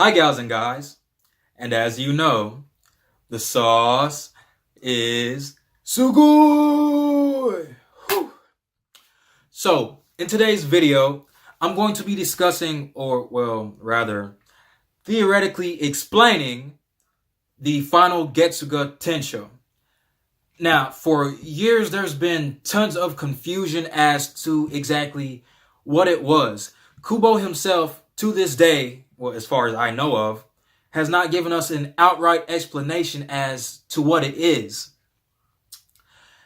Hi, gals and guys. And as you know, the sauce is sugoi. Whew. So, in today's video, I'm going to be discussing, or well, rather, theoretically explaining the final Getsuga Tenshou. Now, for years, there's been tons of confusion as to exactly what it was. Kubo himself, to this day, well, as far as I know of, has not given us an outright explanation as to what it is.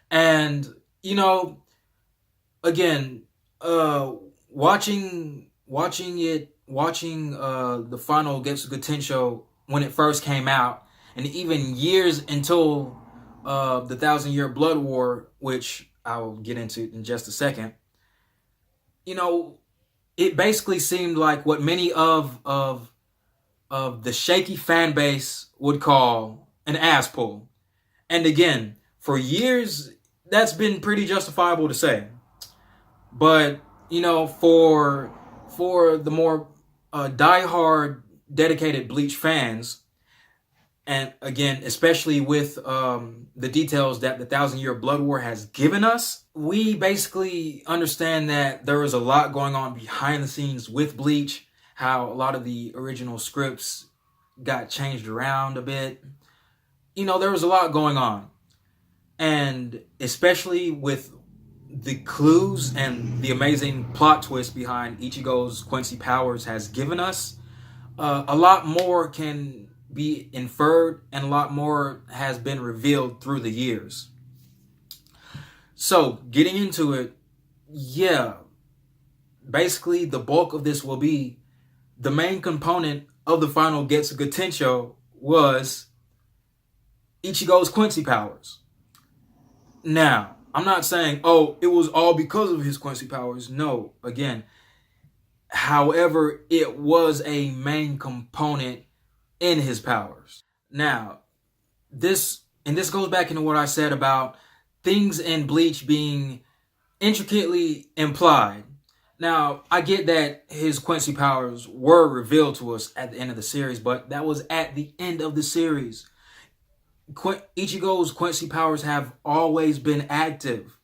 And, you know, again, watching the final Getsuga Tensho when it first came out, and even years until the Thousand Year Blood War, which I'll get into in just a second. You know, it basically seemed like what many of the shaky fan base would call an ass pull. And again, for years, that's been pretty justifiable to say. But, you know, for the more diehard, dedicated Bleach fans, and again, especially with the details that the Thousand Year Blood War has given us, we basically understand that there was a lot going on behind the scenes with Bleach, how a lot of the original scripts got changed around a bit. You know, there was a lot going on. And especially with the clues and the amazing plot twist behind Ichigo's Quincy powers has given us, a lot more can be inferred and a lot more has been revealed through the years. So, getting into it, yeah, basically the bulk of this will be the main component of the final Getsuga Tensho was Ichigo's Quincy powers. Now, I'm not saying, oh, it was all because of his Quincy powers. No, again, however, it was a main component in his powers. Now, this goes back into what I said about things in Bleach being intricately implied. Now, I get that his Quincy powers were revealed to us at the end of the series, but that was at the end of the series. Ichigo's Quincy powers have always been active.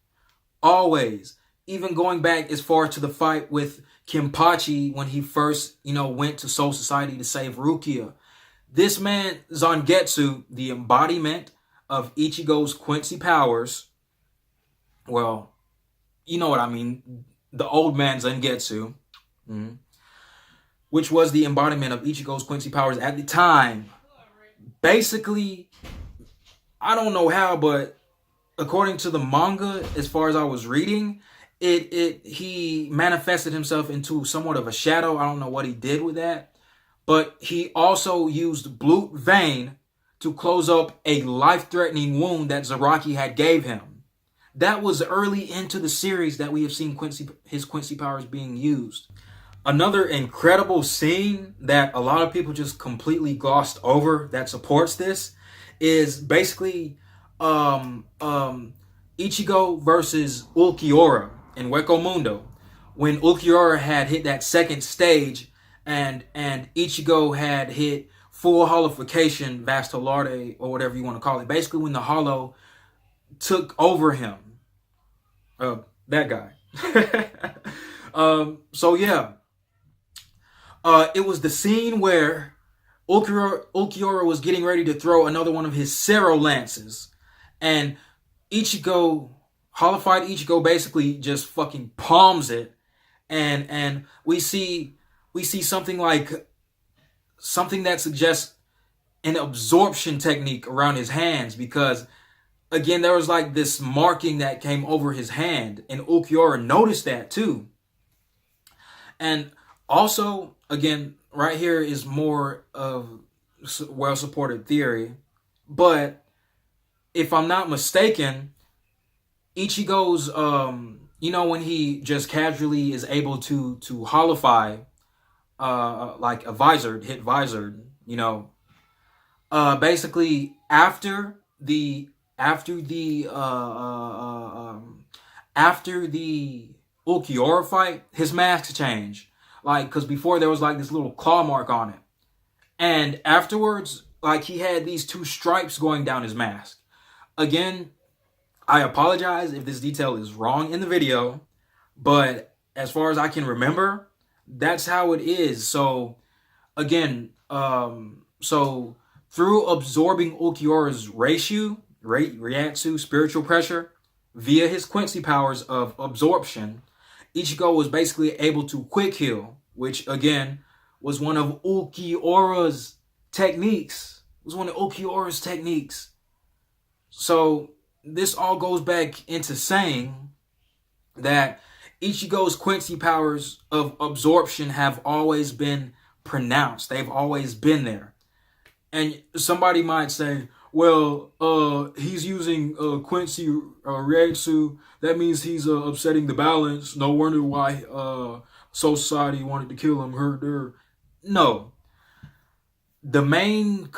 Always. Even going back as far to the fight with Kenpachi when he first, went to Soul Society to save Rukia. This man, Zangetsu, the embodiment of Ichigo's Quincy powers, well, you know what I mean, the old man Zangetsu, which was the embodiment of Ichigo's Quincy powers at the time, basically, I don't know how, but according to the manga, as far as I was reading, he manifested himself into somewhat of a shadow. I don't know what he did with that. But he also used Blue Vein to close up a life-threatening wound that Zaraki had gave him. That was early into the series that we have seen his Quincy powers being used. Another incredible scene that a lot of people just completely glossed over that supports this is basically Ichigo versus Ulquiorra in Hueco Mundo. When Ulquiorra had hit that second stage and Ichigo had hit full holification, Vastalarde, or whatever you want to call it. Basically, when the Hollow took over him. That guy. So, yeah. It was the scene where Ulquiorra was getting ready to throw another one of his Cero Lances. And Ichigo, holified Ichigo, basically just fucking palms it. And we see something that suggests an absorption technique around his hands, because again, there was like this marking that came over his hand, and Ulquiorra noticed that too. And also, again, right here is more of well-supported theory, but if I'm not mistaken, Ichigo's when he just casually is able to holify like a visored, hit visored, basically after the Ulquiorra fight, his mask changed. Like, because before there was like this little claw mark on it. And afterwards, like, he had these two stripes going down his mask. Again, I apologize if this detail is wrong in the video, but as far as I can remember, that's how it is. So again, so through absorbing Ulquiorra's Ryatsu spiritual pressure via his Quincy powers of absorption, Ichigo was basically able to quick heal, which again was one of Ulquiorra's techniques. So this all goes back into saying that Ichigo's Quincy powers of absorption have always been pronounced. They've always been there. And somebody might say, well, he's using Quincy Ryatsu. That means he's upsetting the balance. No wonder why Soul Society wanted to kill him. No. The main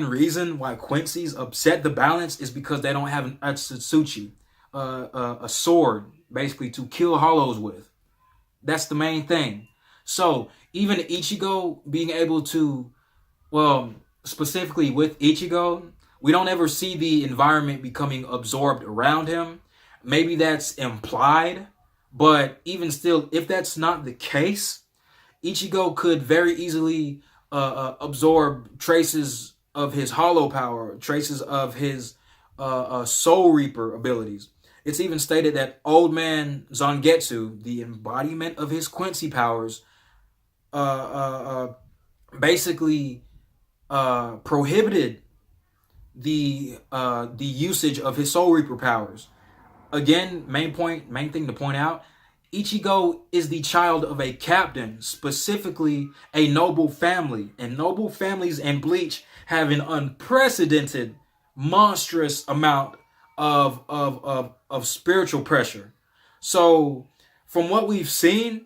reason why Quincy's upset the balance is because they don't have an Atsutsuchi, a sword, basically, to kill hollows with. That's the main thing. So even Ichigo being able to, well, specifically with Ichigo, we don't ever see the environment becoming absorbed around him. Maybe that's implied, but even still, if that's not the case, Ichigo could very easily absorb traces of his hollow power, traces of his Soul Reaper abilities. It's even stated that Old Man Zangetsu, the embodiment of his Quincy powers, basically prohibited the usage of his Soul Reaper powers. Again, main thing to point out, Ichigo is the child of a captain, specifically a noble family. And noble families in Bleach have an unprecedented, monstrous amount of spiritual pressure. So from what we've seen,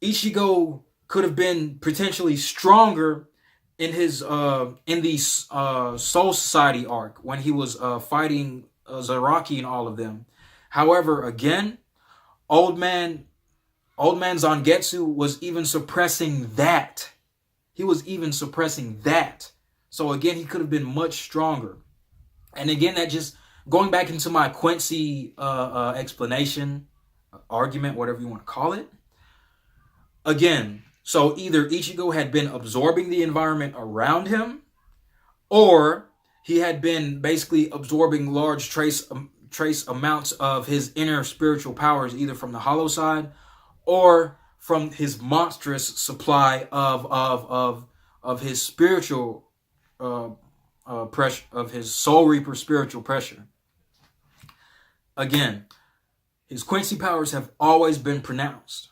Ichigo could have been potentially stronger in his in the Soul Society arc when he was fighting Zaraki and all of them. However, again, Old Man Zangetsu was even suppressing that. He was even suppressing that. So again, he could have been much stronger. And again, that just going back into my Quincy explanation, argument, whatever you want to call it. Again, so either Ichigo had been absorbing the environment around him, or he had been basically absorbing large trace amounts of his inner spiritual powers, either from the hollow side or from his monstrous supply of his spiritual pressure, of his Soul Reaper spiritual pressure. Again, his Quincy powers have always been pronounced.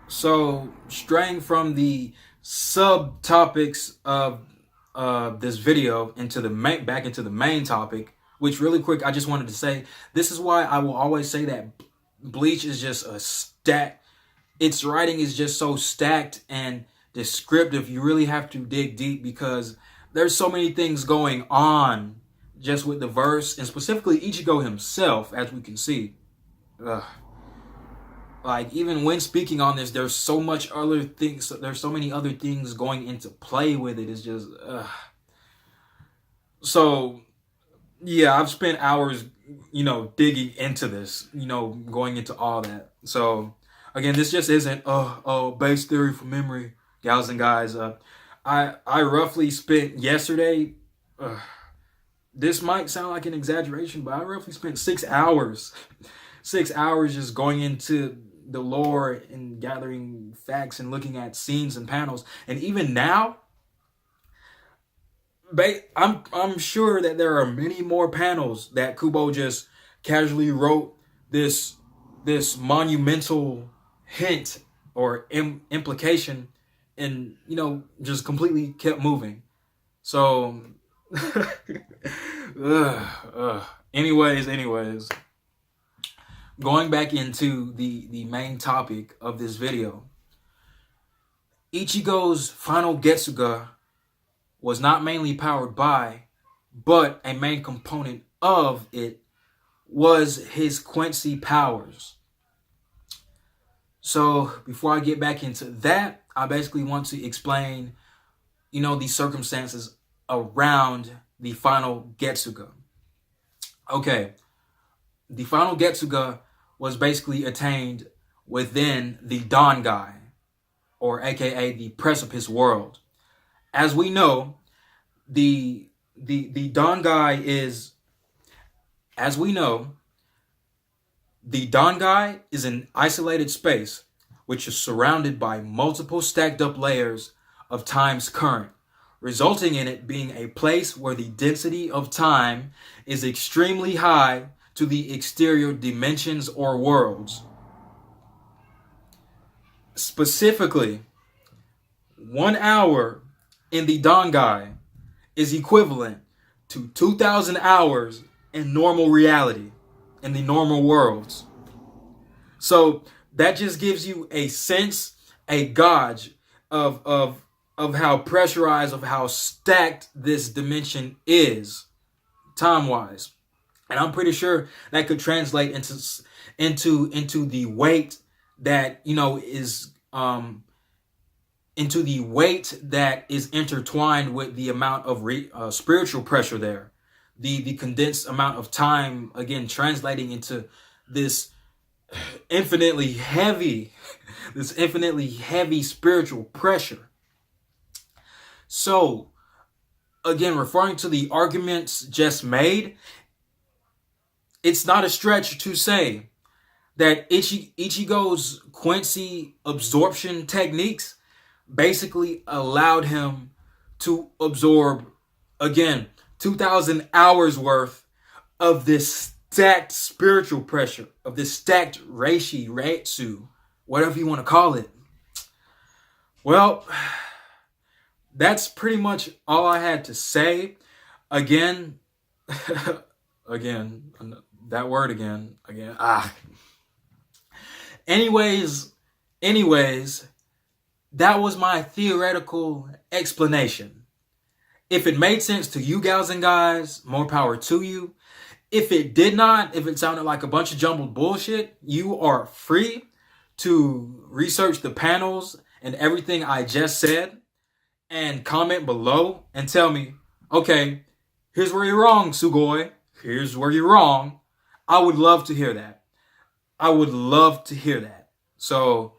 So straying from the subtopics of this video into back into the main topic, which really quick, I just wanted to say, this is why I will always say that Bleach is just a stack. Its writing is just so stacked and descriptive. You really have to dig deep because there's so many things going on just with the verse, and specifically Ichigo himself, as we can see. Like, even when speaking on this, there's so much other things. There's so many other things going into play with it. It's just, so yeah, I've spent hours, digging into this, going into all that. So again, this just isn't base theory from memory, gals and guys. I roughly spent yesterday. This might sound like an exaggeration, but I roughly spent 6 hours. 6 hours just going into the lore and gathering facts and looking at scenes and panels. And even now, I'm sure that there are many more panels that Kubo just casually wrote this monumental hint or implication and, just completely kept moving. So, anyways. Going back into the main topic of this video, Ichigo's final Getsuga was not mainly powered by, but a main component of it was his Quincy powers. So before I get back into that, I basically want to explain, the circumstances around the final Getsuga. Okay, the final Getsuga was basically attained within the Dangai, or aka the Precipice World. As we know, the Dangai is, as we know, the Dangai is an isolated space which is surrounded by multiple stacked up layers of time's current, resulting in it being a place where the density of time is extremely high to the exterior dimensions or worlds. Specifically, 1 hour in the Dangai is equivalent to 2,000 hours in normal reality, in the normal worlds. So that just gives you a sense, a gauge of how pressurized, of how stacked this dimension is, time-wise. And I'm pretty sure that could translate into the weight that, is into the weight that is intertwined with the amount of spiritual pressure there. The condensed amount of time, again, translating into this infinitely heavy spiritual pressure. So, again, referring to the arguments just made, it's not a stretch to say that Ichigo's Quincy absorption techniques basically allowed him to absorb, again, 2,000 hours worth of this stacked spiritual pressure, of this stacked Reishi, whatever you want to call it. Well, that's pretty much all I had to say. Again, that word again. Anyways, that was my theoretical explanation. If it made sense to you gals and guys, more power to you. If it did not, if it sounded like a bunch of jumbled bullshit, you are free to research the panels and everything I just said and comment below and tell me, okay, here's where you're wrong, Sugoi. Here's where you're wrong. I would love to hear that. So,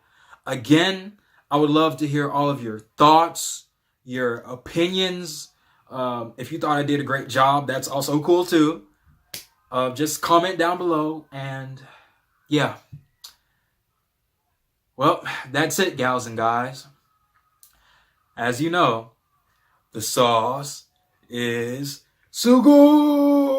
again, I would love to hear all of your thoughts, your opinions. If you thought I did a great job, that's also cool too. Just comment down below, and yeah. Well, that's it, gals and guys. As you know, the sauce is Sugoi.